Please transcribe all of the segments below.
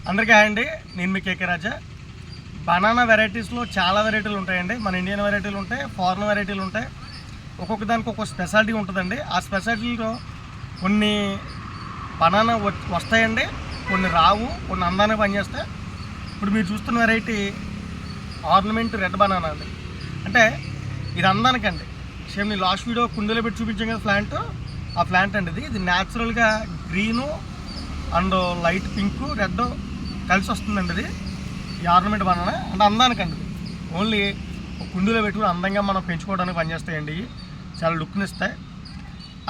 అందరికీ హాయ్ అండి. నేను మీ కేకే రాజా. బనానా వెరైటీస్లో చాలా వెరైటీలు ఉంటాయండి. మన ఇండియన్ వెరైటీలు ఉంటాయి, ఫారెన్ వెరైటీలు ఉంటాయి. ఒక్కొక్క దానికి ఒక్కొక్క స్పెషాలిటీ ఉంటుందండి. ఆ స్పెషాలిటీలో కొన్ని బనానా వస్తాయండి, కొన్ని రావు, కొన్ని అందానికి పనిచేస్తాయి. ఇప్పుడు మీరు చూస్తున్న వెరైటీ ఆర్నమెంట్ రెడ్ బనానా అండి. అంటే ఇది అందానికండి. సేమ్ నేను లాస్ట్ వీడియో కుండీలో పెట్టి చూపించాం కదా ప్లాంట్, ఆ ప్లాంట్ అండి. ఇది న్యాచురల్గా green and light pink red కలిసి వస్తుందండి. ఇది ఈ ఆర్నమెంట్ బనానా అంటే అందానికండి. ఓన్లీ కుండీలో పెట్టుకుని అందంగా మనం పెంచుకోవడానికి పనిచేస్తాయండి. చాలా లుక్ని ఇస్తాయి.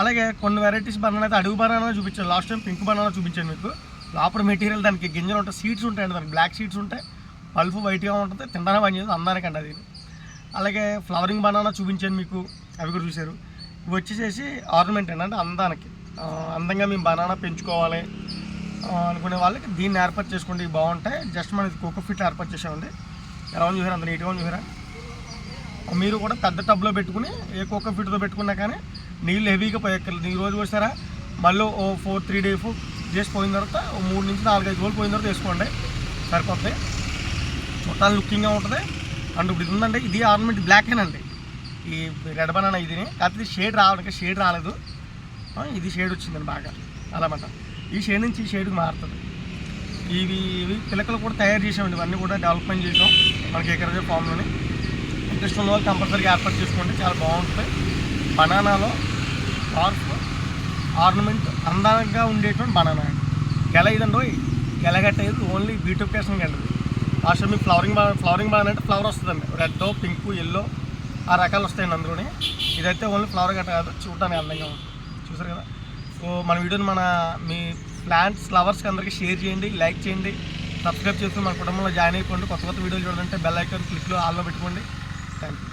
అలాగే కొన్ని వెరైటీస్ బనానా అయితే అడుగు బనానా చూపించాను. లాస్ట్ టైం పింక్ బనానా చూపించాను మీకు. లోపల మెటీరియల్ దానికి గింజలు ఉంటాయి, సీడ్స్ ఉంటాయండి. దానికి బ్లాక్ సీడ్స్ ఉంటాయి, పల్పు వైట్గా ఉంటుంది, తినడానికి పనిచేస్తుంది అందానికండి అది. అలాగే ఫ్లవరింగ్ బనానా చూపించాను మీకు, అవి కూడా చూశారు. ఇవి వచ్చేసేసి ఆర్నమెంట్ అండి, అంటే అందానికి. అందంగా మేము బనానా పెంచుకోవాలి అనుకునే వాళ్ళకి దీన్ని ఏర్పాటు చేసుకోండి, బాగుంటాయి. జస్ట్ మనం కోకో ఫిట్ ఏర్పాటు చేసామండి. ఎలా ఉంది చూసారా, అంత నీట్గా ఉంది చూసారా. మీరు కూడా పెద్ద టబ్లో పెట్టుకుని ఏ కోకో ఫిట్తో పెట్టుకున్నా కానీ నీళ్ళు హెవీగా పోయక్కర్లేదు. ఈ రోజు పోసారా, మళ్ళీ ఓ 3 డేస్ పోయిన తర్వాత 3 నుంచి 4-5 రోజులు పోయిన తర్వాత వేసుకోండి, సరిపోతాయి. చుట్టాలు లుకింగ్గా ఉంటుంది. అండ్ ఇప్పుడు ఇది ఉందండి, ఇది ఆర్నమెంట్ బ్లాకేనండి. ఈ రెడ్ బనానా ఇది, కాకపోతే షేడ్ రాలేదు. ఇది షేడ్ వచ్చిందండి బాగా అలామాట. ఈ షేడ్ నుంచి ఈ షేడ్కి మారుతుంది. ఇవి పిలకలు కూడా తయారు చేసామండి. ఇవన్నీ కూడా డెవలప్మెంట్ చేసాం మనకి ఏకరాజా ఫామ్లోని. ఇంట్రెస్ట్ ఉన్న వాళ్ళు కంపల్సరీగా ఏర్పాటు చేసుకోండి, చాలా బాగుంటుంది. బనానాలో కార్ఫ్ ఆర్నమెంట్ అందంగా ఉండేటువంటి బనానా అండి. గెల ఇదండి, గెలగట్టేది ఓన్లీ బ్యూటిఫికేషన్కి అండి. లాస్ట్ మీకు ఫ్లవరింగ్ బనానా అంటే ఫ్లవర్ వస్తుందండి. రెడ్, పింక్, ఎల్లో ఆ రకాలు వస్తాయండి అందులోని. ఇదైతే ఓన్లీ ఫ్లవర్ గట్ట కాదు, చూడటానికి అందంగా ఉంటుంది. చూసారు కదా. సో మన వీడియోని మీ ప్లాంట్స్ లవర్స్కి అందరికీ షేర్ చేయండి, లైక్ చేయండి, సబ్స్క్రైబ్ చేసుకుని మన కుటుంబంలో జాయిన్ అయిపోండి. కొత్త వీడియోలు చూడాలంటే బెల్ ఐకాన్ క్లిక్లో ఆల్లో పెట్టుకోండి. Thank you.